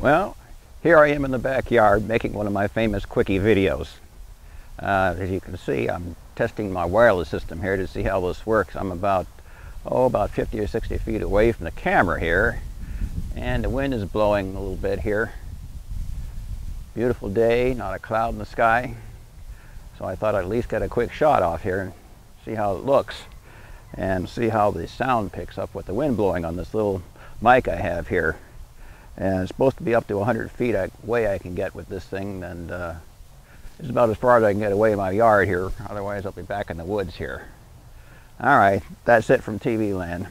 Well, here I am in the backyard making one of my famous quickie videos. As you can see, I'm testing my wireless system here to see how this works. I'm about 50 or 60 feet away from the camera here, and the wind is blowing a little bit here. Beautiful day, not a cloud in the sky. So I thought I'd at least get a quick shot off here and see how it looks and see how the sound picks up with the wind blowing on this little mic I have here. And it's supposed to be up to 100 feet away I can get with this thing, and it's about as far as I can get away in my yard here. Otherwise I'll be back in the woods here. All right, that's it from TV land.